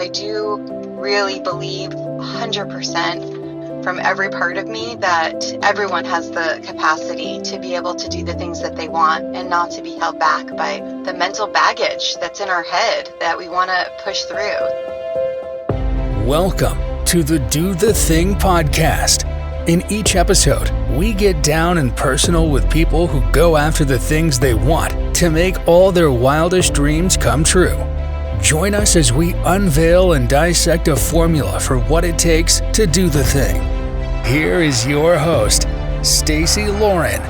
I do really believe 100% from every part of me that everyone has the capacity to be able to do the things that they want and not to be held back by the mental baggage that's in our head that we want to push through. Welcome to the Do the Thing podcast. In each episode, we get down and personal with people who go after the things they want to make all their wildest dreams come true. Join us as we unveil and dissect a formula for what it takes to do the thing. Here is your host, Stacey Lauren.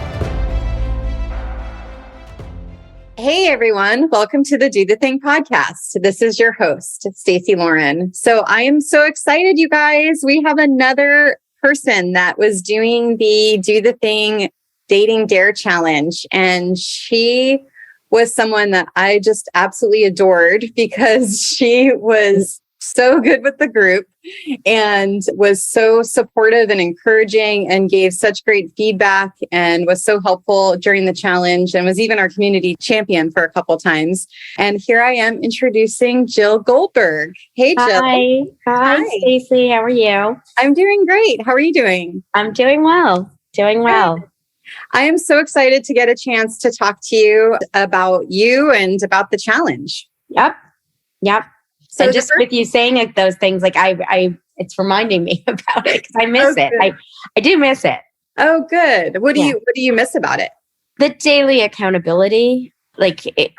Hey everyone, welcome to the Do the Thing podcast. This is your host, Stacey Lauren. So I am so excited, you guys. We have another person that was doing the Do the Thing Dating Dare Challenge, and she was someone that I just absolutely adored because she was so good with the group and was so supportive and encouraging and gave such great feedback and was so helpful during the challenge and was even our community champion for a couple times. And here I am introducing Jill Goldberg. Hey, Jill. Hi, Stacey. How are you? I'm doing great. How are you doing? I'm doing well. I am so excited to get a chance to talk to you about you and about the challenge. Yep. So and just with you saying those things, like I it's reminding me about it because I miss it. I do miss it. Oh, good. What do you miss about it? The daily accountability,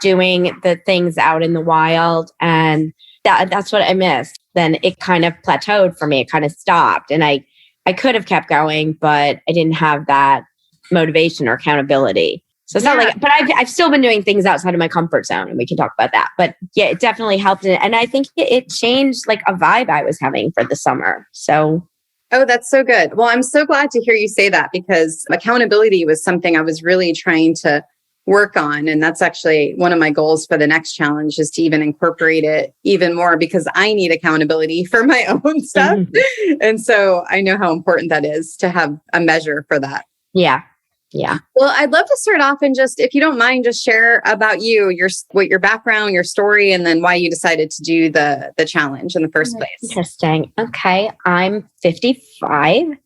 doing the things out in the wild, and that's what I missed. Then it kind of plateaued for me. It kind of stopped, and I could have kept going, but I didn't have that motivation or accountability. So it's not like, but I've still been doing things outside of my comfort zone, and we can talk about that. But yeah, it definitely helped. And I think it changed like a vibe I was having for the summer. So. Oh, that's so good. Well, I'm so glad to hear you say that because accountability was something I was really trying to work on. And that's actually one of my goals for the next challenge is to even incorporate it even more because I need accountability for my own stuff. Mm-hmm. And so I know how important that is to have a measure for that. Yeah. Well, I'd love to start off and just, if you don't mind, just share about you, your background, your story, and then why you decided to do the challenge in the first place. Interesting. Okay. I'm 55.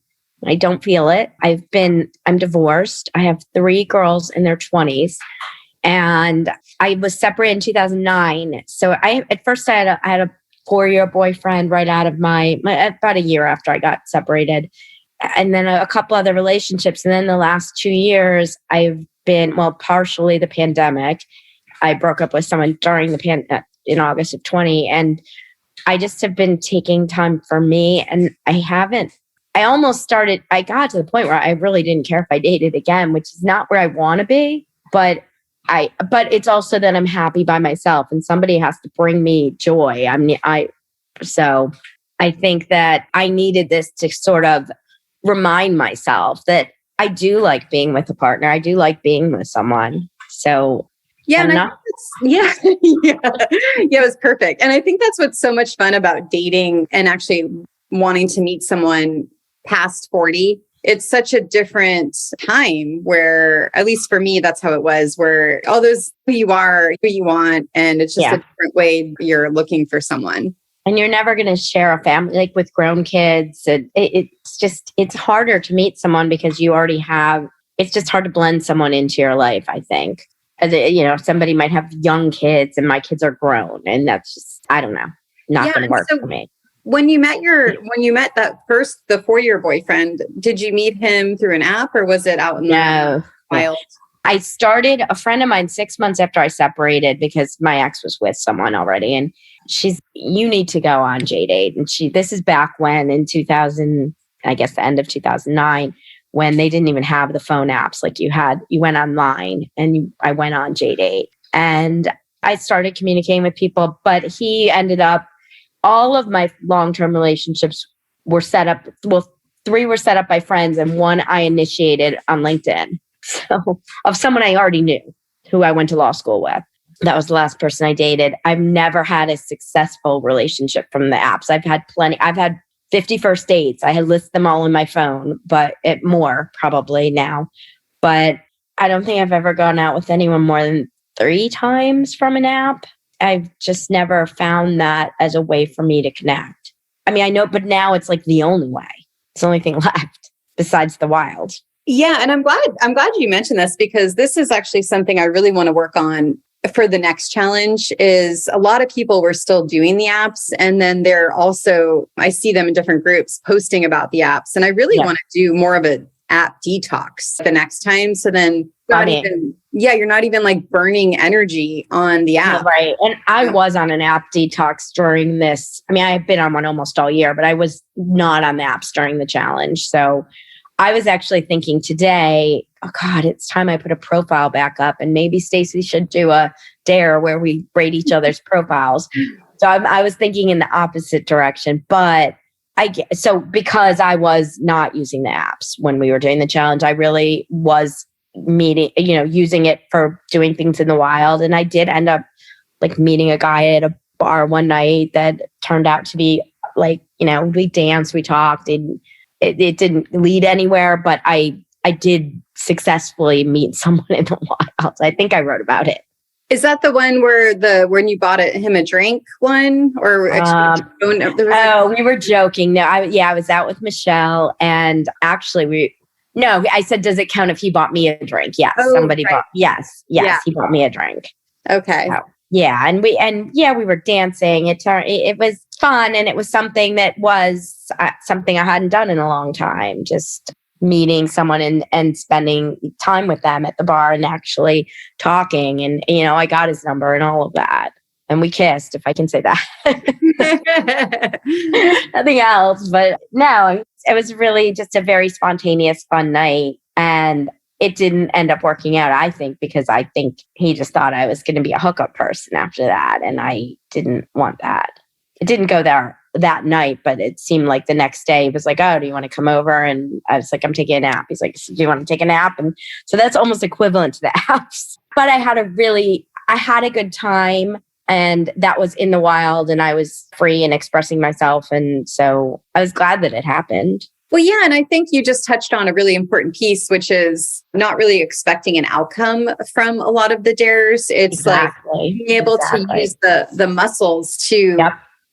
I don't feel it. I'm divorced. I have 3 girls in their 20s, and I was separated in 2009. So at first I had a 4-year boyfriend right out of about a year after I got separated. And then a couple other relationships. And then the last 2 years, I've been, partially the pandemic. I broke up with someone during the in August of 20. And I just have been taking time for me. And I got to the point where I really didn't care if I dated again, which is not where I want to be. But it's also that I'm happy by myself and somebody has to bring me joy. So I think that I needed this to sort of remind myself that I do like being with a partner. I do like being with someone. So it was perfect. And I think that's what's so much fun about dating and actually wanting to meet someone past 40. It's such a different time where, at least for me, that's how it was, where all those who you are, who you want, and it's just a different way you're looking for someone. And you're never going to share a family like with grown kids. And it's harder to meet someone because you already it's just hard to blend someone into your life, I think. As somebody might have young kids and my kids are grown, and that's just, I don't know, not going to work for me. When you met the 4-year boyfriend, did you meet him through an app or was it out in the wild? I started a friend of mine 6 months after I separated because my ex was with someone already. And you need to go on JDate. And this is back when in 2000, I guess the end of 2009, when they didn't even have the phone apps. Like you went online and I went on JDate and I started communicating with people, but he ended up, all of my long-term relationships were set up. Well, 3 were set up by friends and 1 I initiated on LinkedIn. So of someone I already knew who I went to law school with. That was the last person I dated. I've never had a successful relationship from the apps. I've had plenty. I've had 50 first dates. I had listed them all in my phone, but more probably now. But I don't think I've ever gone out with anyone more than 3 times from an app. I've just never found that as a way for me to connect. I mean, I know, but now it's like the only way. It's the only thing left besides the wild. Yeah. And I'm glad you mentioned this, because this is actually something I really want to work on for the next challenge. Is a lot of people were still doing the apps, and then they're also, I see them in different groups posting about the apps. And I really want to do more of an app detox the next time. So then you're not even like burning energy on the app. Right. And I was on an app detox during this. I mean, I've been on one almost all year, but I was not on the apps during the challenge. So I was actually thinking today, oh God, it's time I put a profile back up, and maybe Stacey should do a dare where we rate each other's profiles. So I was thinking in the opposite direction, but because I was not using the apps when we were doing the challenge, I really was using it for doing things in the wild. And I did end up like meeting a guy at a bar one night that turned out to be like, we danced, we talked, and it didn't lead anywhere, but I did successfully meet someone in the wild. I think I wrote about it. Is that the one where when you bought him a drink one, or we were joking. No, I was out with Michelle, and actually I said, does it count if he bought me a drink? Yes. Somebody bought. Yes. Yeah. He bought me a drink. Okay. So, yeah. And we were dancing. It was fun. And it was something that was something I hadn't done in a long time. Just meeting someone and spending time with them at the bar and actually talking. And, I got his number and all of that. And we kissed, if I can say that. Nothing else. But no, it was really just a very spontaneous, fun night. And it didn't end up working out, I think, because I think he just thought I was going to be a hookup person after that. And I didn't want that. It didn't go there that night, but it seemed like the next day he was like, oh, do you want to come over? And I was like, I'm taking a nap. He's like, do you want to take a nap? And so that's almost equivalent to the apps. But I had a good time. And that was in the wild, and I was free and expressing myself. And so I was glad that it happened. Well, yeah. And I think you just touched on a really important piece, which is not really expecting an outcome from a lot of the dares. It's like being able to use the muscles to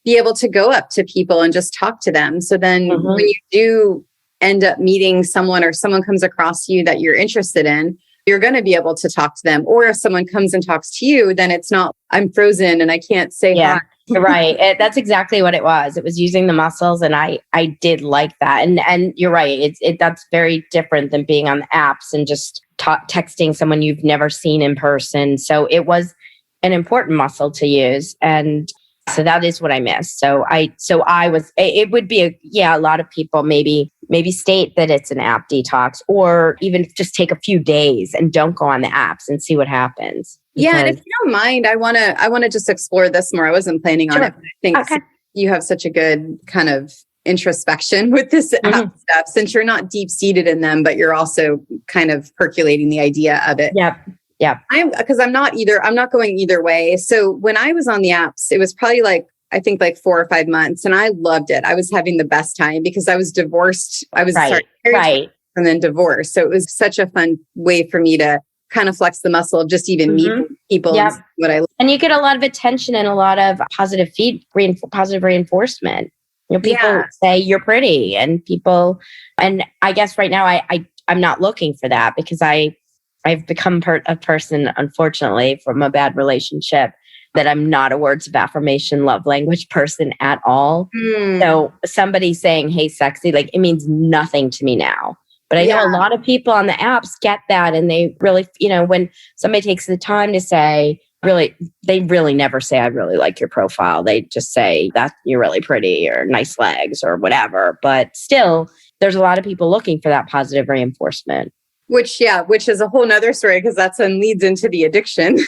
be able to go up to people and just talk to them. So then when you do end up meeting someone, or someone comes across you that you're interested in, you're going to be able to talk to them. Or if someone comes and talks to you, then it's not, I'm frozen and I can't say hi. Right. That's exactly what it was. It was using the muscles, and I did like that. And you're right. That's very different than being on the apps and just texting someone you've never seen in person. So it was an important muscle to use. And so that is what I missed. It would be a lot of people maybe state that it's an app detox, or even just take a few days and don't go on the apps and see what happens. Yeah. And if you don't mind, I want to just explore this more. I wasn't planning on it. But I think you have such a good kind of introspection with this app stuff, since you're not deep seated in them, but you're also kind of percolating the idea of it. Yeah. I'm not going either way. So when I was on the apps, it was probably I think 4 or 5 months, and I loved it. I was having the best time because I was divorced. I was right. And then divorced. So it was such a fun way for me to kind of flex the muscle of just even meeting people. Yep. And you get a lot of attention and a lot of positive positive reinforcement. People say you're pretty, and I guess right now I'm not looking for that, because I've become a person, unfortunately, from a bad relationship, that I'm not a words of affirmation, love language person at all. So somebody saying, hey, sexy, it means nothing to me now. But I know a lot of people on the apps get that. And they really, when somebody takes the time to say, they really never say, I really like your profile. They just say that you're really pretty, or nice legs, or whatever. But still, there's a lot of people looking for that positive reinforcement. Which is a whole nother story, because that's when leads into the addiction.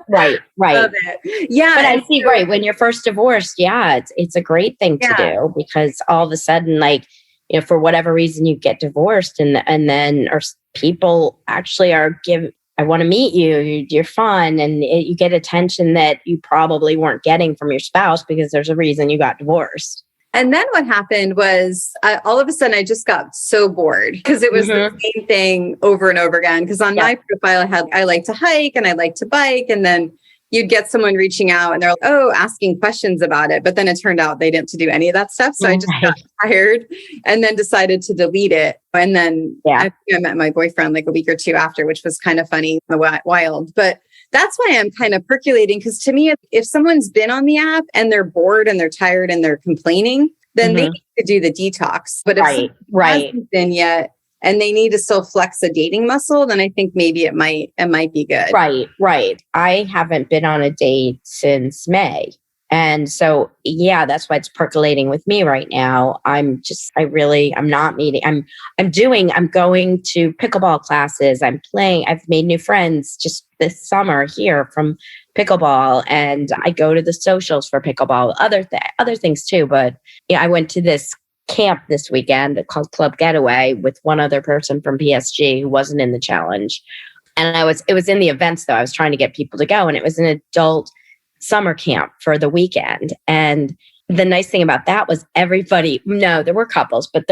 Right. Yeah. But I see, when you're first divorced, it's a great thing to do, because all of a sudden, for whatever reason you get divorced, and then people actually I want to meet you, you're fun, and you get attention that you probably weren't getting from your spouse, because there's a reason you got divorced. And then what happened was all of a sudden I just got so bored, because it was the same thing over and over again. Because on my profile, I like to hike and I like to bike. And then you'd get someone reaching out and they're like, oh, asking questions about it. But then it turned out they didn't to do any of that stuff. So I just got tired and then decided to delete it. And then I think I met my boyfriend like a week or two after, which was kind of funny, wild. But that's why I'm kind of percolating. Because to me, if someone's been on the app and they're bored and they're tired and they're complaining, then they need to do the detox. But if someone hasn't been yet, and they need to still flex a dating muscle, then I think maybe it might be good. Right. I haven't been on a date since May. And so, that's why it's percolating with me right now. I'm not meeting. I'm going to pickleball classes. I'm playing. I've made new friends just this summer here from pickleball, and I go to the socials for pickleball, other things too. But I went to this camp this weekend called Club Getaway with one other person from PSG who wasn't in the challenge. And it was in the events though. I was trying to get people to go, and it was an adult summer camp for the weekend. And the nice thing about that was there were couples, but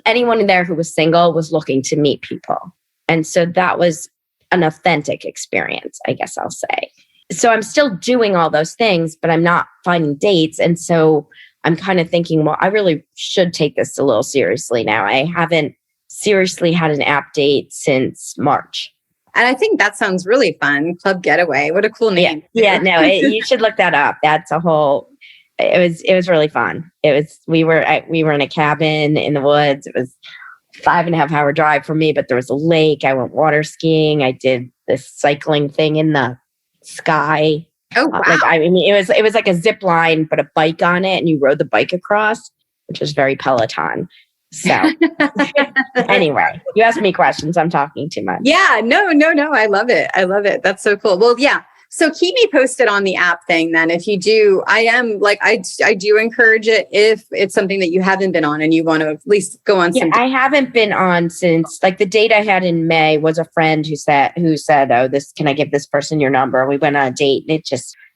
anyone in there who was single was looking to meet people. And so that was an authentic experience, I guess I'll say. So I'm still doing all those things, but I'm not finding dates. And so I'm kind of thinking, well, I really should take this a little seriously now. I haven't seriously had an app date since March. And I think that sounds really fun. Club Getaway. What a cool name. You should look that up. It was really fun. We were in a cabin in the woods. It was 5.5 hour drive for me, but there was a lake. I went water skiing. I did this cycling thing in the sky. Oh, wow. It was like a zip line, but a bike on it, and you rode the bike across, which was very Peloton. So anyway, you asked me questions. I'm talking too much. Yeah, no. I love it. That's so cool. Well, yeah. So keep me posted on the app thing then. If you do, I do encourage it if it's something that you haven't been on and you want to at least go on some. I haven't been on since the date I had in May was a friend who said, oh, can I give this person your number? And we went on a date, and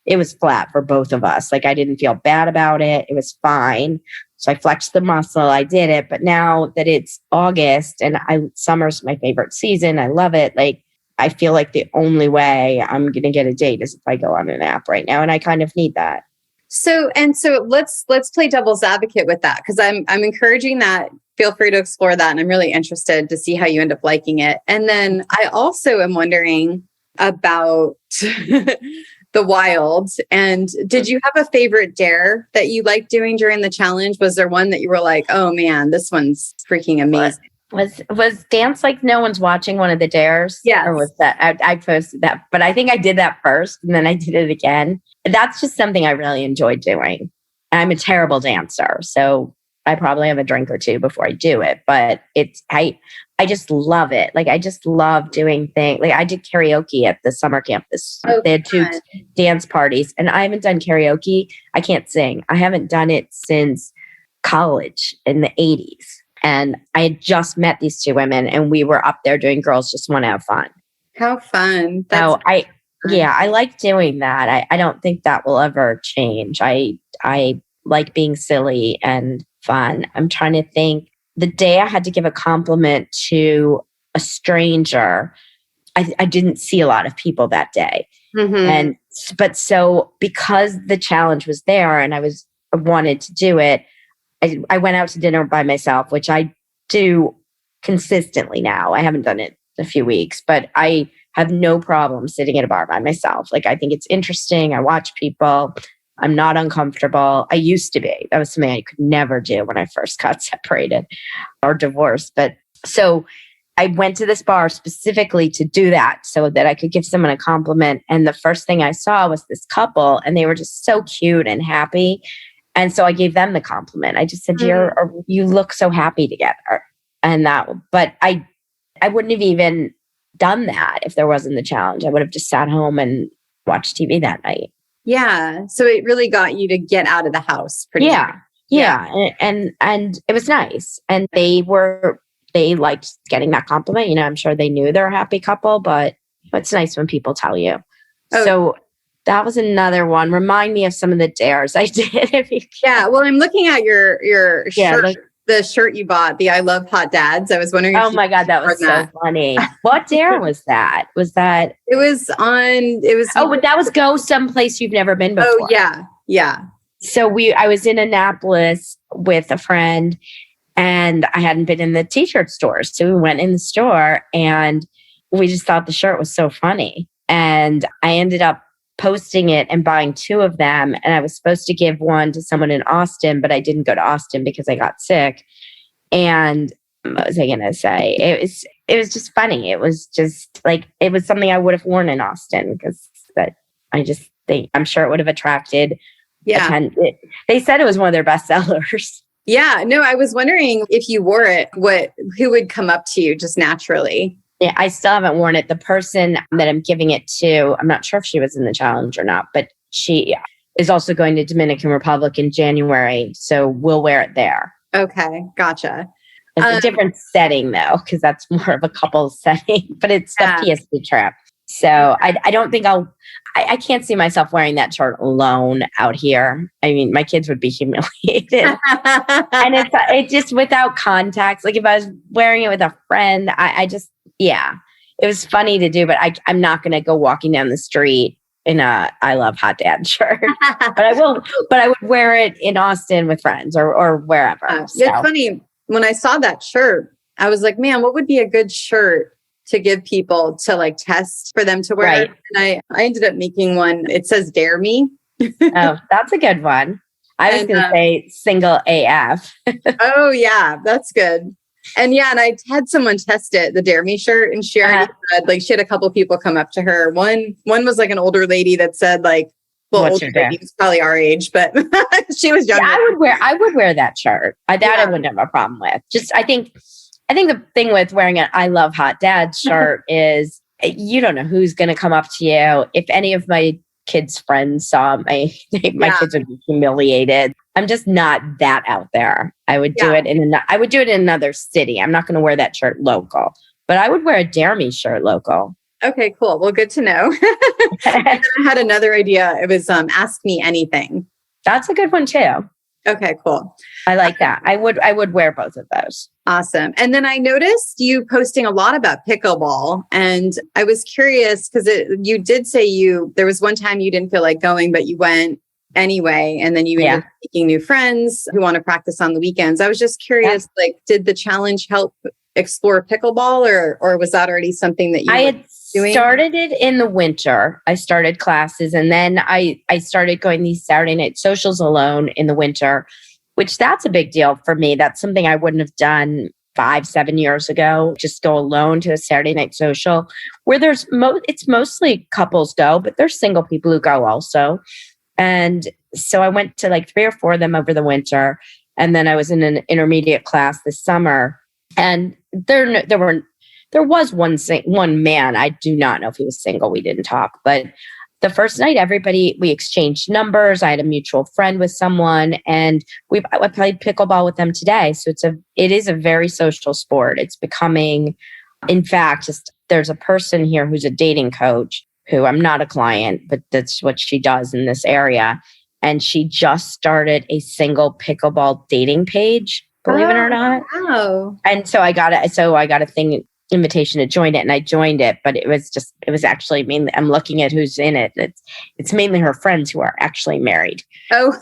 it was flat for both of us. Like I didn't feel bad about it. It was fine. So I flexed the muscle. I did it. But now that it's August and summer's my favorite season, I love it. Like I feel like the only way I'm going to get a date is if I go on an app right now. And I kind of need that. So let's play devil's advocate with that. Cause I'm encouraging that. Feel free to explore that. And I'm really interested to see how you end up liking it. And then I also am wondering about the wild. And did you have a favorite dare that you liked doing during the challenge? Was there one that you were like, oh man, this one's freaking amazing? Was dance like no one's watching one of the dares? Yeah. Or was that, I posted that, but I think I did that first and then I did it again. That's just something I really enjoyed doing. I'm a terrible dancer, so I probably have a drink or two before I do it, but I just love it. Like I just love doing things. Like I did karaoke at the summer camp. They had 2 dance parties, and I haven't done karaoke. I can't sing. I haven't done it since college in the 80s. And I had just met these 2 women, and we were up there doing Girls Just Want to Have Fun. How fun. I like doing that. I don't think that will ever change. I like being silly and fun. I'm trying to think. The day I had to give a compliment to a stranger, I didn't see a lot of people that day. Mm-hmm. But because the challenge was there and I wanted to do it, I went out to dinner by myself, which I do consistently now. I haven't done it in a few weeks, but I have no problem sitting at a bar by myself. Like, I think it's interesting. I watch people. I'm not uncomfortable. I used to be. That was something I could never do when I first got separated or divorced. But so I went to this bar specifically to do that so that I could give someone a compliment. And the first thing I saw was this couple, and they were just so cute and happy. And so I gave them the compliment. I just said, you look so happy together. But I wouldn't have even done that if there wasn't the challenge. I would have just sat home and watched TV that night. Yeah. So it really got you to get out of the house pretty much. Yeah. And it was nice. And they liked getting that compliment. You know, I'm sure they knew they're a happy couple, but it's nice when people tell you. Oh. So that was another one. Remind me of some of the dares I did. Yeah. Well, I'm looking at your shirt. the shirt you bought, the I Love Hot Dads. I was wondering if Oh my God, that was so funny. What dare was that? It was but that was go someplace you've never been before. Oh yeah. Yeah. So I was in Annapolis with a friend and I hadn't been in the t-shirt store. So we went in the store and we just thought the shirt was so funny. And I ended up posting it and buying 2 of them. And I was supposed to give one to someone in Austin, but I didn't go to Austin because I got sick. And what was I going to say? It was just funny. It was just like, it was something I would have worn in Austin because I'm sure it would have attracted. Yeah. They said it was one of their best sellers. Yeah. No, I was wondering if you wore it, who would come up to you just naturally? Yeah, I still haven't worn it. The person that I'm giving it to, I'm not sure if she was in the challenge or not, but she is also going to Dominican Republic in January. So we'll wear it there. Okay. Gotcha. It's a different setting though, because that's more of a couple setting, but it's the PSP trip. So I don't think I can't see myself wearing that shirt alone out here. I mean, my kids would be humiliated. And it's just without context. Like if I was wearing it with a friend, it was funny to do, but I'm not going to go walking down the street in a I Love Hot Dad shirt, but I would wear it in Austin with friends or wherever. It's funny. When I saw that shirt, I was like, man, what would be a good shirt to give people to like test for them to wear? Right. And I ended up making one. It says Dare Me. Oh, that's a good one. I was going to say single AF. Oh yeah, that's good. And I had someone test it, the Dare Me shirt, and she already said, like, she had a couple people come up to her. One was like an older lady that said, like, well, older lady was probably our age, but she was younger. Yeah, I would wear that shirt. I wouldn't have a problem with. Just I think the thing with wearing an I Love Hot Dad shirt is you don't know who's going to come up to you. If any of my kids' friends saw my kids would be humiliated. I'm just not that out there. I would do it in another city. I'm not going to wear that shirt local, but I would wear a Dare Me shirt local. Okay, cool. Well, good to know. I had another idea. It was Ask Me Anything. That's a good one too. Okay, cool. I like that. I would wear both of those. Awesome. And then I noticed you posting a lot about pickleball, and I was curious because you did say there was one time you didn't feel like going, but you went anyway, and then you ended up making new friends who want to practice on the weekends. I was just curious, like, did the challenge help explore pickleball, or was that already something that you I were had doing? Started it in the winter. I started classes, and then I started going these Saturday night socials alone in the winter, which that's a big deal for me. That's something I wouldn't have done 5-7 years ago. Just go alone to a Saturday night social where it's mostly couples go, but there's single people who go also. And so I went to like 3 or 4 of them over the winter. And then I was in an intermediate class this summer. And there was one man. I do not know if he was single. We didn't talk. But the first night, we exchanged numbers. I had a mutual friend with someone. And I played pickleball with them today. So it is a very social sport. It's becoming, in fact, there's a person here who's a dating coach who I'm not a client, but that's what she does in this area. And she just started a single pickleball dating page, believe it or not. Wow. And so I got a invitation to join it, and I joined it, but it was actually mainly, I'm looking at who's in it. It's mainly her friends who are actually married. Oh,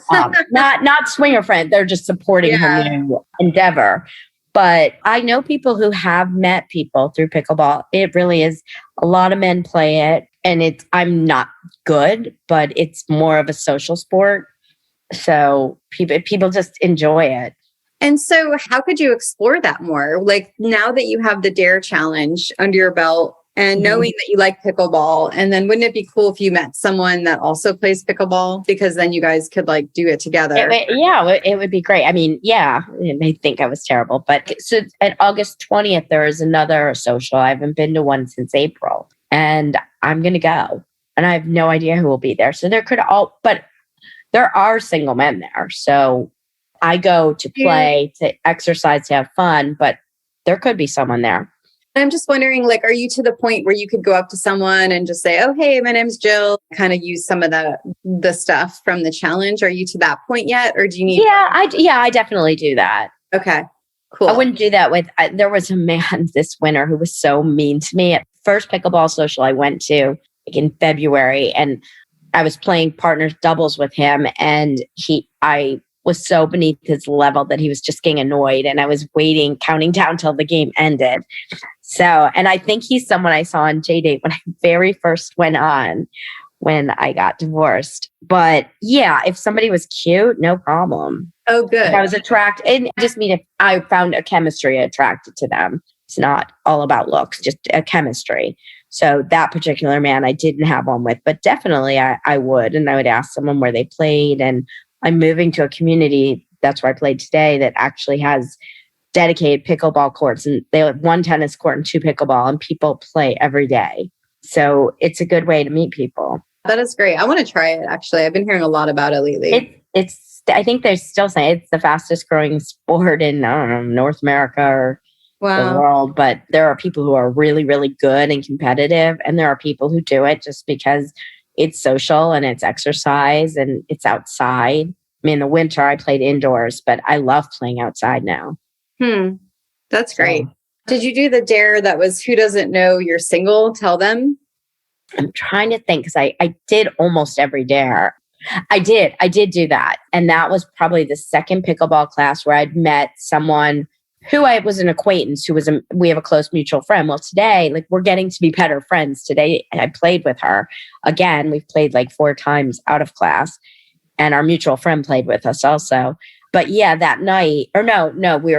not swinger friends. They're just supporting her new endeavor. But I know people who have met people through pickleball. It really is. A lot of men play it, and I'm not good, but it's more of a social sport. So people just enjoy it. And so how could you explore that more? Like now that you have the Dare Challenge under your belt and knowing that you like pickleball, and then wouldn't it be cool if you met someone that also plays pickleball, because then you guys could like do it together? It would be great. I mean, they think I was terrible, but so at August 20th, there is another social. I haven't been to one since April, and I'm going to go, and I have no idea who will be there. So but there are single men there. So I go to play, to exercise, to have fun, but there could be someone there. I'm just wondering, like, are you to the point where you could go up to someone and just say, oh, hey, my name's Jill, kind of use some of the stuff from the challenge? Are you to that point yet? Or do you need... I definitely do that. Okay. Cool. I wouldn't do that with, there was a man this winter who was so mean to me at first pickleball social I went to like in February, and I was playing partners doubles with him, and I was so beneath his level that he was just getting annoyed, and I was counting down till the game ended. So, and I think he's someone I saw on JDate when I very first went on when I got divorced. But yeah, if somebody was cute, no problem. Oh, good. If I was attracted, and just mean if I found a chemistry attracted to them. It's not all about looks, just a chemistry. So that particular man I didn't have one with, but definitely I would. And I would ask someone where they played. And I'm moving to a community, that's where I played today, that actually has dedicated pickleball courts. And they have 1 tennis court and 2 pickleball, and people play every day. So it's a good way to meet people. That is great. I want to try it, actually. I've been hearing a lot about it lately. I think they're still saying it's the fastest growing sport in, I don't know, North America or the world. But there are people who are really, really good and competitive. And there are people who do it just because it's social and it's exercise and it's outside. I mean, in the winter, I played indoors, but I love playing outside now. That's great. Did you do the dare that was who doesn't know you're single? Tell them. I'm trying to think because I did almost every dare. I did do that. And that was probably the second pickleball class where I'd met someone who I was an acquaintance we have a close mutual friend. Well, today, like we're getting to be better friends. Today, I played with her. Again, we've played like 4 times out of class, and our mutual friend played with us also. But yeah, that night, or no, we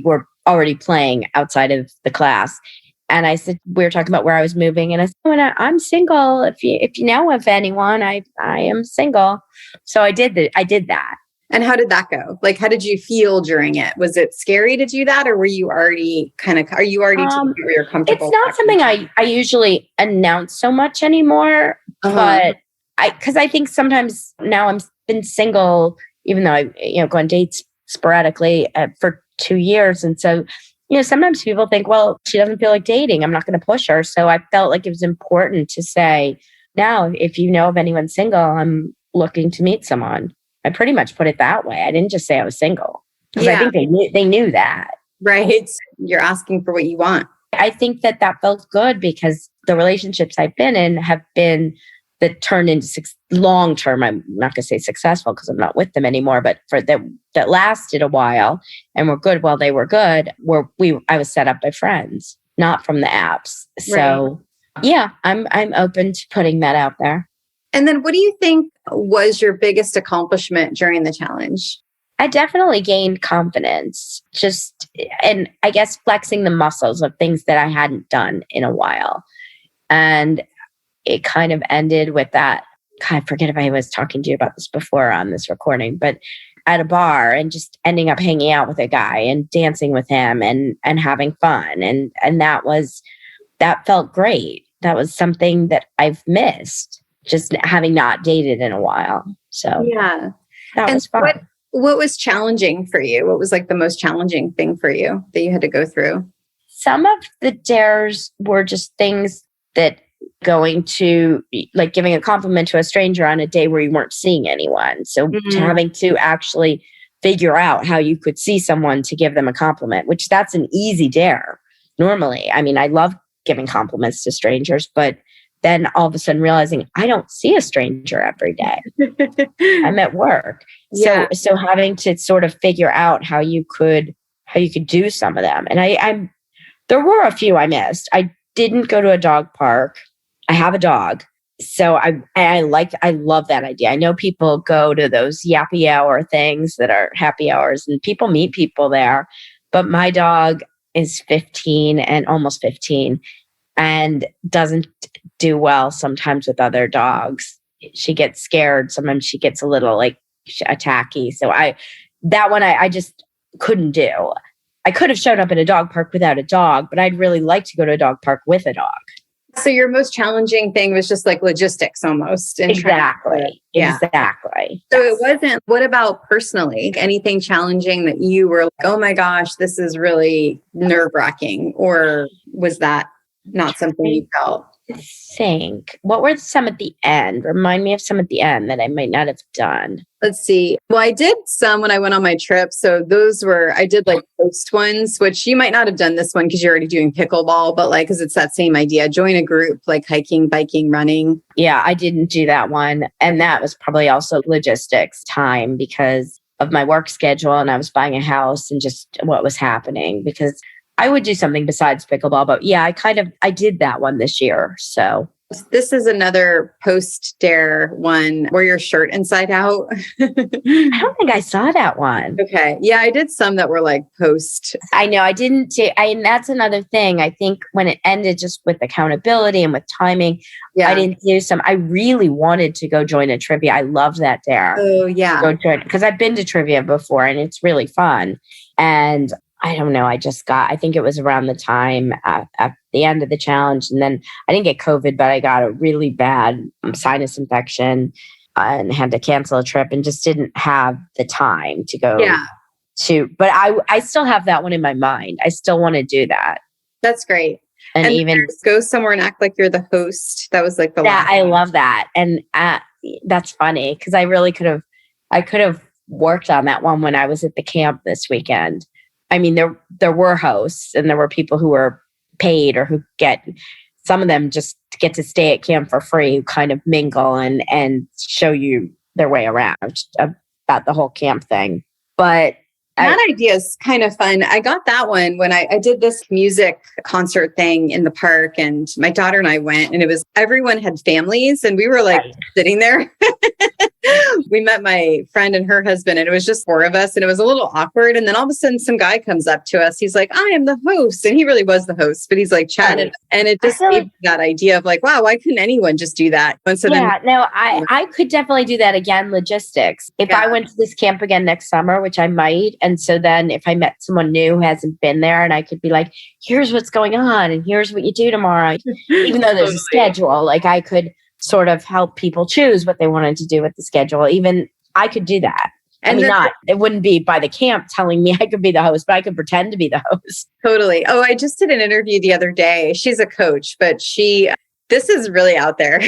were already playing outside of the class. And I said, we were talking about where I was moving. And I said, I'm single. If you know of anyone, I am single. So I did that. And how did that go? Like, how did you feel during it? Was it scary to do that? Or were you already are you already to where you're comfortable? It's not something I usually announce so much anymore. But because I think sometimes now I'm been single, even though I go on dates sporadically for 2 years. And so, sometimes people think, well, she doesn't feel like dating, I'm not going to push her. So I felt like it was important to say, now, if you know of anyone single, I'm looking to meet someone. I pretty much put it that way. I didn't just say I was single, because I think they knew that. Right. You're asking for what you want. I think that felt good because the relationships I've been in have been that turned into long term. I'm not going to say successful because I'm not with them anymore, but for that lasted a while and were good while they were good. I was set up by friends, not from the apps. So yeah, I'm open to putting that out there. And then what do you think was your biggest accomplishment during the challenge? I definitely gained confidence, and I guess flexing the muscles of things that I hadn't done in a while. And it kind of ended with that. God, I forget if I was talking to you about this before on this recording, but at a bar and just ending up hanging out with a guy and dancing with him and having fun. And that felt great. That was something that I've missed, just having not dated in a while. So yeah, that was fun. What was challenging for you? What was like the most challenging thing for you that you had to go through? Some of the dares were just things that going to like giving a compliment to a stranger on a day where you weren't seeing anyone. So having to actually figure out how you could see someone to give them a compliment, which that's an easy dare normally. I mean, I love giving compliments to strangers, but then all of a sudden realizing I don't see a stranger every day. I'm at work. Yeah. So having to sort of figure out how you could do some of them. And there were a few I missed. I didn't go to a dog park. I have a dog. So I love that idea. I know people go to those yappy hour things that are happy hours and people meet people there. But my dog is 15 and almost 15 and doesn't do well sometimes with other dogs. She gets scared. Sometimes she gets a little like attacky. So that one I just couldn't do. I could have showed up in a dog park without a dog, but I'd really like to go to a dog park with a dog. So your most challenging thing was just like logistics almost. Exactly. Exactly. So it wasn't, what about personally? Anything challenging that you were like, oh my gosh, this is really nerve-wracking? Or was that not something you felt? think. What were some at the end? Remind me of some at the end that I might not have done. Let's see. Well, I did some when I went on my trip. So I did like post ones, which you might not have done this one because you're already doing pickleball, but like, because it's that same idea. Join a group like hiking, biking, running. Yeah, I didn't do that one. And that was probably also logistics time because of my work schedule. And I was buying a house and just what was happening because I would do something besides pickleball. But yeah, I did that one this year. So this is another post-dare one where your shirt inside out. I don't think I saw that one. Okay. Yeah, I did some that were like post. I know I didn't. And that's another thing. I think when it ended just with accountability and with timing, I didn't do some. I really wanted to go join a trivia. I love that dare. Oh, yeah. Go join because I've been to trivia before and it's really fun. And I don't know. I think it was around the time at the end of the challenge. And then I didn't get COVID, but I got a really bad sinus infection and had to cancel a trip and just didn't have the time to go but I still have that one in my mind. I still want to do that. That's great. And even go somewhere and act like you're the host. That was like the last I one. love that. And that's funny because I could have worked on that one when I was at the camp this weekend. I mean, there were hosts and there were people who were paid or who some of them just get to stay at camp for free, who kind of mingle and show you their way around about the whole camp thing. But that idea is kind of fun. I got that one when I did this music concert thing in the park and my daughter and I went and everyone had families and we were like sitting there. We met my friend and her husband and it was just 4 of us and it was a little awkward. And then all of a sudden some guy comes up to us. He's like, I am the host. And he really was the host, but he's like chatting. And it just gave that idea of like, wow, why couldn't anyone just do that? And so I could definitely do that again. Logistics. If I went to this camp again next summer, which I might. And so then if I met someone new who hasn't been there and I could be like, here's what's going on and here's what you do tomorrow. Even though there's a schedule, like I could sort of help people choose what they wanted to do with the schedule. Even I could do that. And it wouldn't be by the camp telling me I could be the host, but I could pretend to be the host. Totally. Oh, I just did an interview the other day. She's a coach, but this is really out there.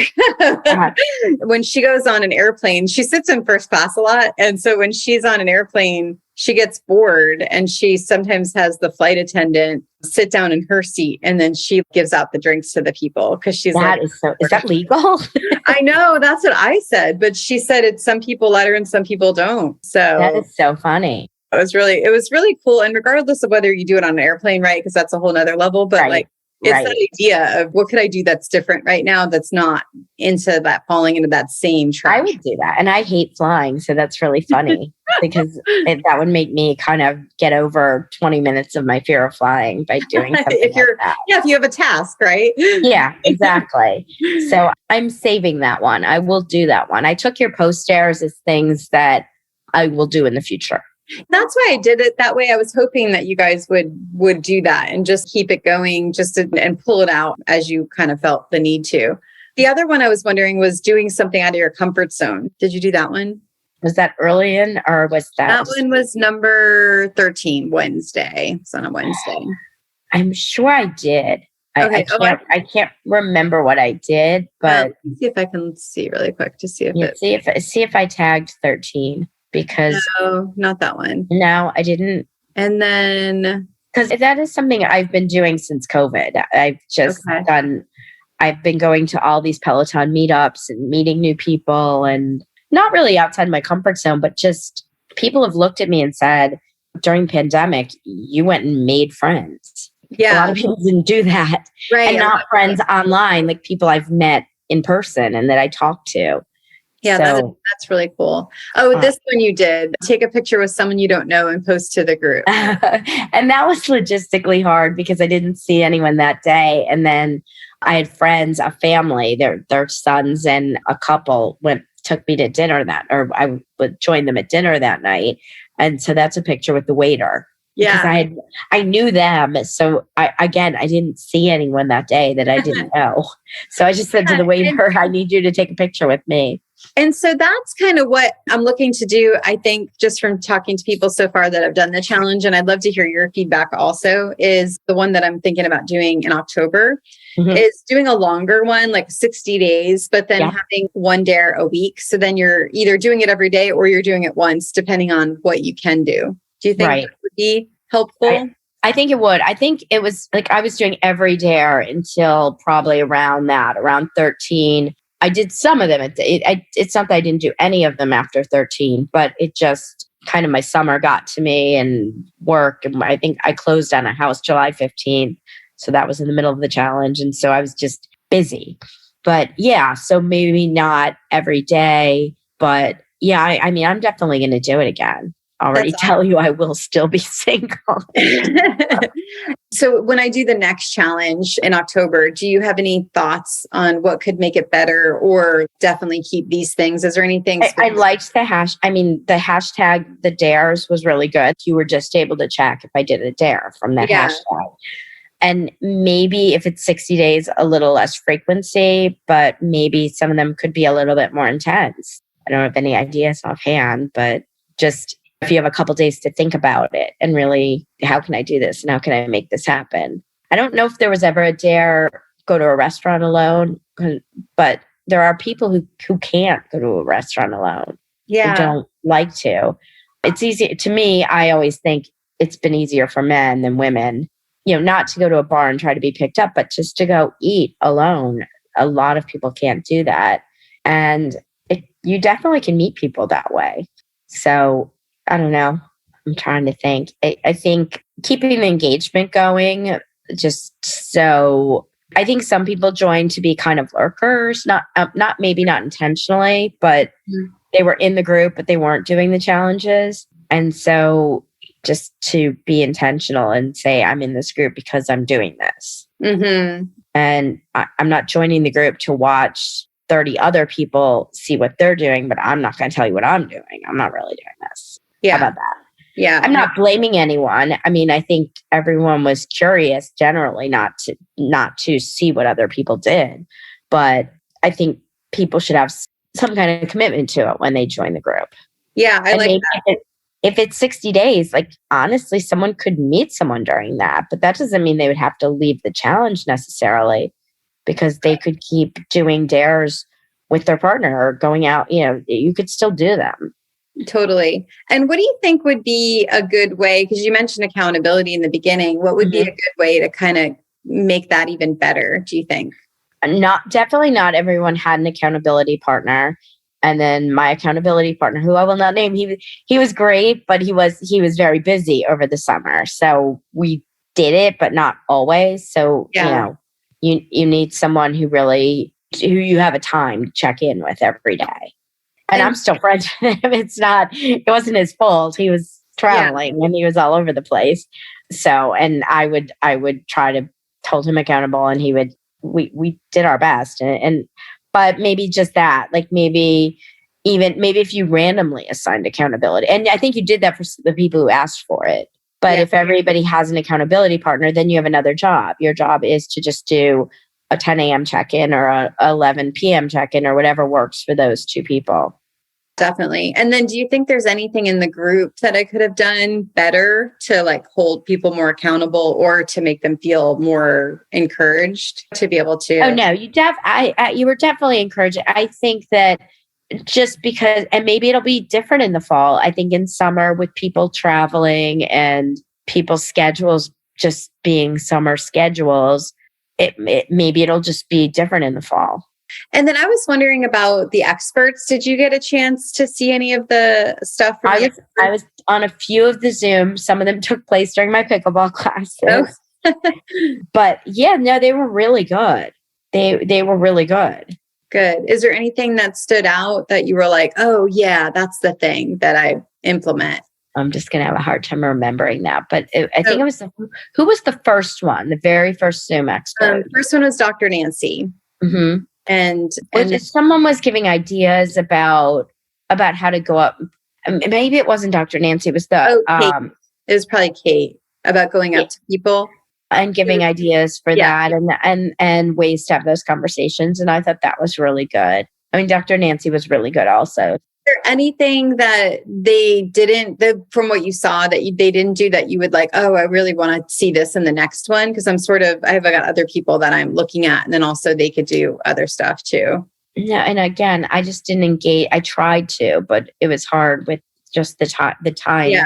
When she goes on an airplane, she sits in first class a lot. And so when she's on an airplane, she gets bored and she sometimes has the flight attendant sit down in her seat and then she gives out the drinks to the people because she's is that legal? I know, that's what I said, but she said some people let her and some people don't. So that is so funny. It was really cool. And regardless of whether you do it on an airplane, right? Because that's a whole nother level, but it's that idea of what could I do that's different right now that's not falling into that same trap. I would do that. And I hate flying. So that's really funny because that would make me kind of get over 20 minutes of my fear of flying by doing something like that. Yeah, if you have a task, right? Yeah, exactly. So I'm saving that one. I will do that one. I took your post-dares as things that I will do in the future. That's why I did it that way. I was hoping that you guys would do that and just keep it going and pull it out as you kind of felt the need to. The other one I was wondering was doing something out of your comfort zone. Did you do that one? Was that early in or was that? That one was number 13, Wednesday. It's on a Wednesday. I'm sure I did. Okay. I can't remember what I did, but let me see if I can see really quick to see if see if I tagged 13. Because no, not that one. No, I didn't. And then because that is something I've been doing since COVID. I've been going to all these Peloton meetups and meeting new people and not really outside my comfort zone, but just people have looked at me and said, during the pandemic, you went and made friends. Yeah. A lot of people didn't do that. Right. And not friends online, like people I've met in person and that I talk to. Yeah, that's really cool. Oh, this one you did. Take a picture with someone you don't know and post to the group. And that was logistically hard because I didn't see anyone that day. And then I had friends, a family, their sons and a couple took me to dinner I would join them at dinner that night. And so that's a picture with the waiter. Yeah. Because I knew them. So I didn't see anyone that day that I didn't know. So I just said to the waiter, I need you to take a picture with me. And so that's kind of what I'm looking to do. I think just from talking to people so far that have done the challenge, and I'd love to hear your feedback also, is the one that I'm thinking about doing in October is doing a longer one, like 60 days, but then having one dare a week. So then you're either doing it every day or you're doing it once, depending on what you can do. Do you think that would be helpful? I think it would. I think it was like I was doing every dare until probably around 13. I did some of them. It's not that I didn't do any of them after 13, but it just kind of my summer got to me and work. And I think I closed on a house July 15th. So that was in the middle of the challenge. And so I was just busy. But yeah, so maybe not every day. But yeah, I mean, I'm definitely going to do it again. Already tell you I will still be single. So when I do the next challenge in October, do you have any thoughts on what could make it better or definitely keep these things? Is there anything? I liked the hashtag, the dares was really good. You were just able to check if I did a dare from the hashtag. And maybe if it's 60 days, a little less frequency, but maybe some of them could be a little bit more intense. I don't have any ideas offhand, but just if you have a couple days to think about it and really, how can I do this? And how can I make this happen? I don't know if there was ever a dare go to a restaurant alone, but there are people who can't go to a restaurant alone. Yeah. Who don't like to. It's easy to me. I always think it's been easier for men than women, not to go to a bar and try to be picked up, but just to go eat alone. A lot of people can't do that. And you definitely can meet people that way. So I don't know. I'm trying to think. I think keeping the engagement going, just so I think some people join to be kind of lurkers, not intentionally, but they were in the group, but they weren't doing the challenges. And so just to be intentional and say, I'm in this group because I'm doing this. Mm-hmm. And I'm not joining the group to watch 30 other people see what they're doing, but I'm not going to tell you what I'm doing. I'm not really doing this. Yeah. How about that? Yeah. I'm not blaming anyone. I mean, I think everyone was curious generally not to see what other people did. But I think people should have some kind of commitment to it when they join the group. Yeah, I like that. If it's 60 days, like honestly, someone could meet someone during that, but that doesn't mean they would have to leave the challenge necessarily, because they could keep doing dares with their partner or going out, you could still do them. Totally. And what do you think would be a good way? Because you mentioned accountability in the beginning. What would be a good way to kind of make that even better, do you think? Definitely not everyone had an accountability partner. And then my accountability partner, who I will not name, he was great, but he was very busy over the summer. So we did it, but not always. So, you need someone who you have a time to check in with every day. And I'm still friends with him. It wasn't his fault. He was traveling and he was all over the place. So, and I would try to hold him accountable, and we did our best. But maybe just that, like maybe if you randomly assigned accountability, and I think you did that for the people who asked for it. But if everybody has an accountability partner, then you have another job. Your job is to just do a 10 a.m. check-in or a 11 p.m. check-in or whatever works for those two people. Definitely. And then do you think there's anything in the group that I could have done better to like hold people more accountable or to make them feel more encouraged to be able to? Oh, no, you were definitely encouraged. I think that just because, and maybe it'll be different in the fall. I think in summer with people traveling and people's schedules just being summer schedules, maybe it'll just be different in the fall. And then I was wondering about the experts. Did you get a chance to see any of the stuff? I was on a few of the Zooms. Some of them took place during my pickleball classes. Oh. But they were really good. They were really good. Good. Is there anything that stood out that you were like, oh yeah, that's the thing that I implement? I'm just going to have a hard time remembering that. But I think it was, who was the first one? The very first Zoom expert? The first one was Dr. Nancy. Mm-hmm. And someone was giving ideas about how to go up. Maybe it wasn't Dr. Nancy. It was Kate. It was probably Kate, about going up to people and giving ideas for that and ways to have those conversations. And I thought that was really good. I mean, Dr. Nancy was really good also. Is there anything that they didn't, from what you saw, that they didn't do that you would like, oh, I really want to see this in the next one? Because I've got other people that I'm looking at, and then also they could do other stuff too. No, and again, I just didn't engage. I tried to, but it was hard with just the times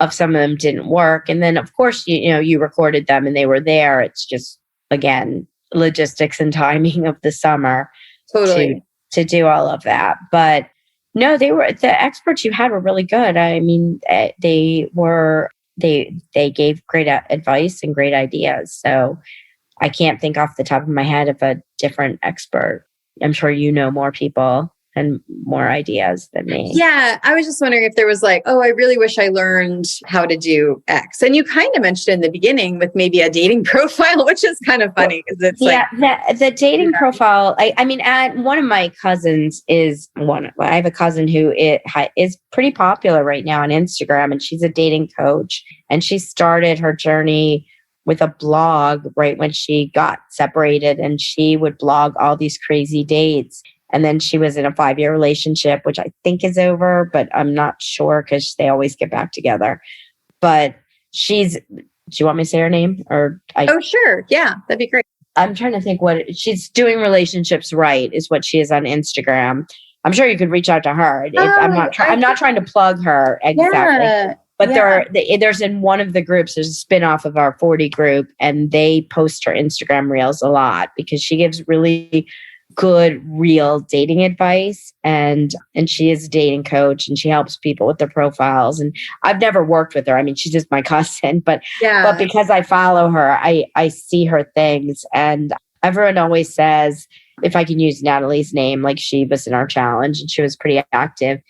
of some of them didn't work. And then of course, you recorded them and they were there. It's just, again, logistics and timing of the summer to do all of that. But no, the experts you had were really good. I mean, they gave great advice and great ideas. So I can't think off the top of my head of a different expert. I'm sure you know more people and more ideas than me. Yeah. I was just wondering if there was like, oh, I really wish I learned how to do X. And you kind of mentioned in the beginning with maybe a dating profile, which is kind of funny because it's the dating profile. I mean, one of my cousins I have a cousin who is pretty popular right now on Instagram, and she's a dating coach, and she started her journey with a blog right when she got separated, and she would blog all these crazy dates. And then she was in a 5-year relationship, which I think is over, but I'm not sure because they always get back together. But do you want me to say her name? Oh, sure. Yeah, that'd be great. I'm trying to think she's doing relationships right is what she is on Instagram. I'm sure you could reach out to her. I'm not trying to plug her exactly. Yeah. But there's in one of the groups, there's a spinoff of our 40 group, and they post her Instagram reels a lot because she gives really good, real dating advice. And she is a dating coach, and she helps people with their profiles. And I've never worked with her. I mean, she's just my cousin, but because I follow her, I see her things. And everyone always says, if I can use Natalie's name, like she was in our challenge and she was pretty active.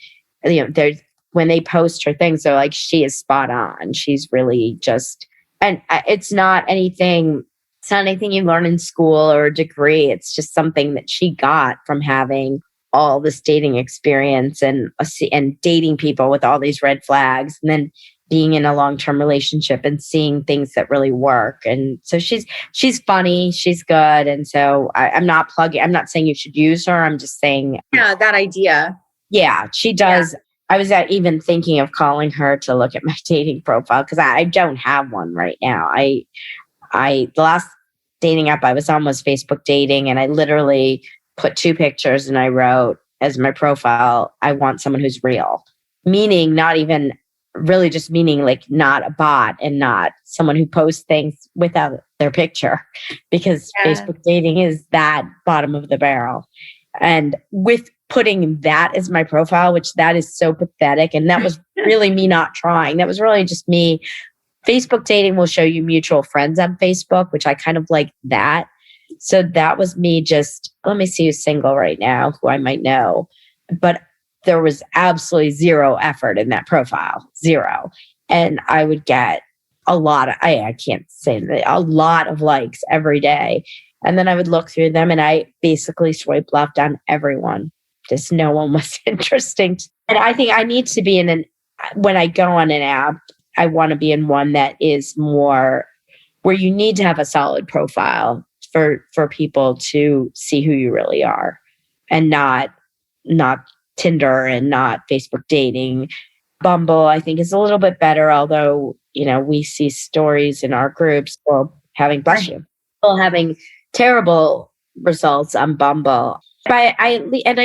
When they post her things, they're like, she is spot on. She's really just, and it's not anything you learn in school or a degree. It's just something that she got from having all this dating experience and dating people with all these red flags, and then being in a long-term relationship and seeing things that really work. And so she's funny, she's good. And so I'm not saying you should use her. I'm just saying. Yeah, that idea. Yeah, she does. Yeah. I was even thinking of calling her to look at my dating profile because I don't have one right now. The last dating app I was on was Facebook Dating, and I literally put 2 pictures and I wrote as my profile, I want someone who's real, meaning not even really, just meaning like not a bot and not someone who posts things without their picture, because Facebook Dating is that bottom of the barrel. And with putting that as my profile, which that is so pathetic. And that was really me not trying. That was really just me. Facebook Dating will show you mutual friends on Facebook, which I kind of like that. So that was me just, let me see who's single right now, who I might know. But there was absolutely zero effort in that profile, zero. And I would get a lot of, I can't say that, a lot of likes every day. And then I would look through them and I basically swipe left on everyone. Just no one was interesting. And I think I need to be when I go on an app, I want to be in one that is more where you need to have a solid profile for people to see who you really are, and not Tinder and not Facebook Dating. Bumble, I think, is a little bit better, although, we see stories in our groups having terrible results on Bumble. But I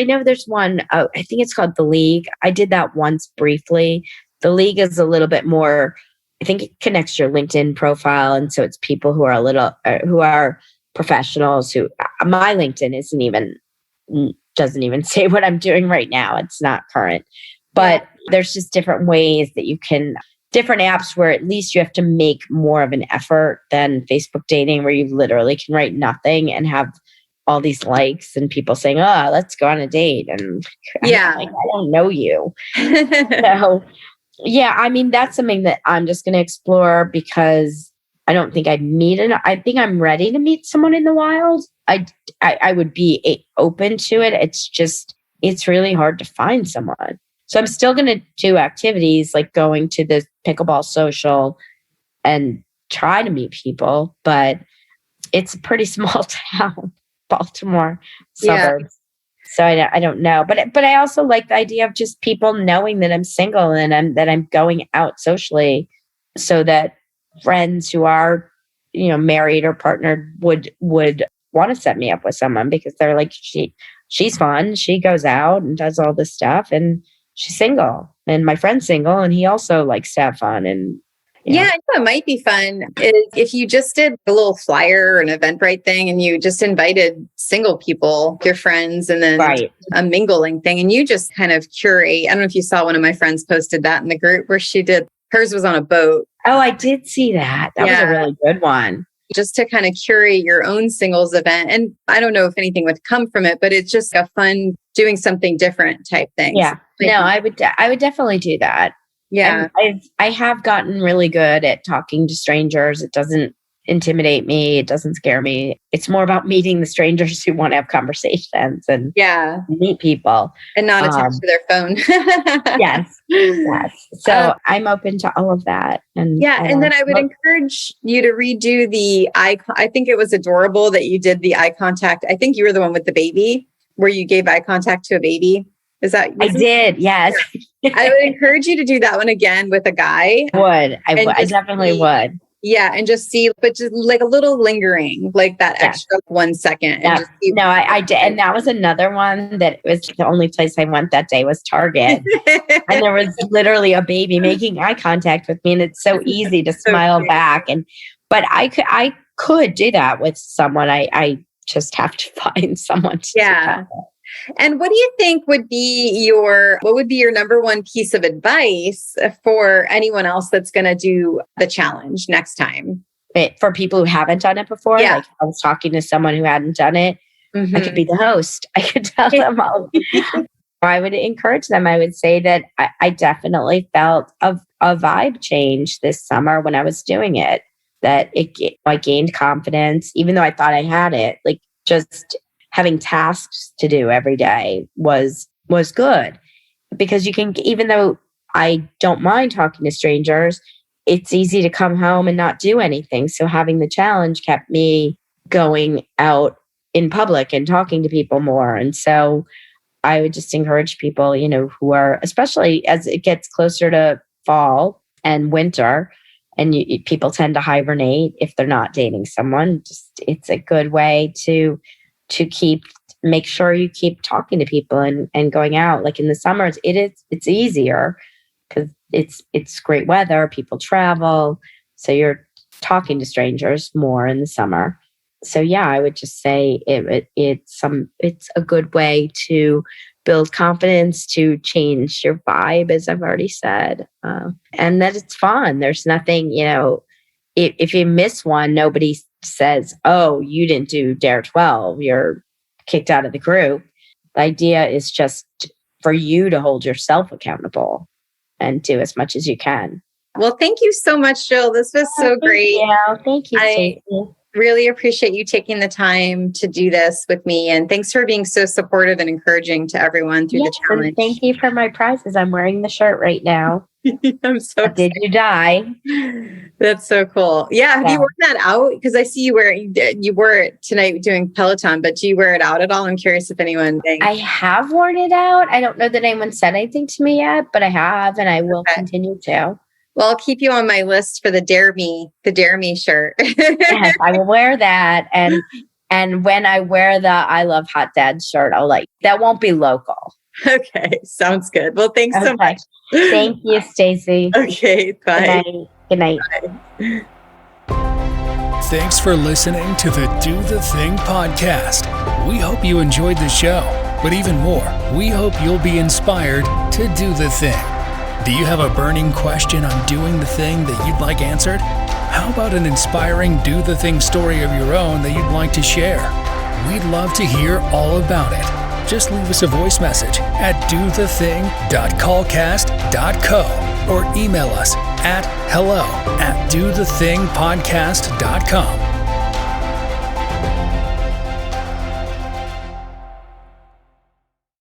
know there's one, I think it's called The League. I did that once briefly. The League is a little bit more, I think it connects your LinkedIn profile. And so it's people who are who are professionals my LinkedIn doesn't even say what I'm doing right now. It's not current, but there's just different ways that you can, different apps where at least you have to make more of an effort than Facebook Dating, where you literally can write nothing and have all these likes and people saying, oh, let's go on a date. And I don't know you. So I mean, that's something that I'm just going to explore, because I don't think I think I'm ready to meet someone in the wild. I would be open to it. It's really hard to find someone. So I'm still going to do activities like going to the pickleball social and try to meet people, but it's a pretty small town, Baltimore suburbs. So I don't know, but I also like the idea of just people knowing that I'm single and that I'm going out socially, so that friends who are, married or partnered would want to set me up with someone, because they're like, she's fun, she goes out and does all this stuff, and she's single, and my friend's single, and he also likes to have fun. And yeah, I know it might be fun is if you just did a little flyer or an Eventbrite thing and you just invited single people, your friends, and then a mingling thing, and you just kind of curate. I don't know if you saw, one of my friends posted that in the group where she did, hers was on a boat. Oh, I did see that. That was a really good one. Just to kind of curate your own singles event. And I don't know if anything would come from it, but it's just a fun doing something different type thing. Yeah. No, I would definitely do that. Yeah. And I have gotten really good at talking to strangers. It doesn't intimidate me. It doesn't scare me. It's more about meeting the strangers who want to have conversations and meet people. And not attached to their phone. Yes. So I'm open to all of that. And then I would encourage you to redo the eye. I think it was adorable that you did the eye contact. I think you were the one with the baby where you gave eye contact to a baby. I did, yes. I would encourage you to do that one again with a guy. I definitely would. Yeah, and just see, but just like a little lingering, like that extra 1 second. And just see I did. And that was another one that was the only place I went that day was Target. And there was literally a baby making eye contact with me. And it's so easy to smile back. But I could do that with someone. I just have to find someone to do that. And what do you think would be your number one piece of advice for anyone else that's going to do the challenge next time? For people who haven't done it before, like I was talking to someone who hadn't done it, I could be the host. I could tell them all. I would encourage them. I would say that I definitely felt a vibe change this summer when I was doing it, that I gained confidence, even though I thought I had it, like just having tasks to do every day was good, because you can, even though I don't mind talking to strangers, it's easy to come home and not do anything. So having the challenge kept me going out in public and talking to people more. And so I would just encourage people, who are, especially as it gets closer to fall and winter, and people tend to hibernate if they're not dating someone. It's a good way to make sure you keep talking to people and going out. Like in the summers, it's easier because it's great weather, people travel. So you're talking to strangers more in the summer. So I would just say it's a good way to build confidence, to change your vibe, as I've already said. And that it's fun. There's nothing, if you miss one, nobody says, oh, you didn't do Dare 12, you're kicked out of the group. The idea is just for you to hold yourself accountable and do as much as you can. Well, thank you so much, Jill. This was so great. Thank you, Stacey. Really appreciate you taking the time to do this with me. And thanks for being so supportive and encouragation to everyone through the challenge. Thank you for my prizes. I'm wearing the shirt right now. I'm so Did you die? That's so cool. Yeah. Have you worn that out? Because I see you wore it tonight doing Peloton, but do you wear it out at all? I'm curious if anyone thinks. I have worn it out. I don't know that anyone said anything to me yet, but I have, and I will continue to. Well, I'll keep you on my list for the Dare Me shirt. Yes, I will wear that. And when I wear the I Love Hot Dad shirt, that won't be local. Okay. Sounds good. Well, thanks so much. Thank you, Stacey. Okay. Bye. Good night. Bye. Thanks for listening to the Do the Thing podcast. We hope you enjoyed the show, but even more, we hope you'll be inspired to do the thing. Do you have a burning question on doing the thing that you'd like answered? How about an inspiring do the thing story of your own that you'd like to share? We'd love to hear all about it. Just leave us a voice message at dothething.callcast.co or email us at hello@dothethingpodcast.com.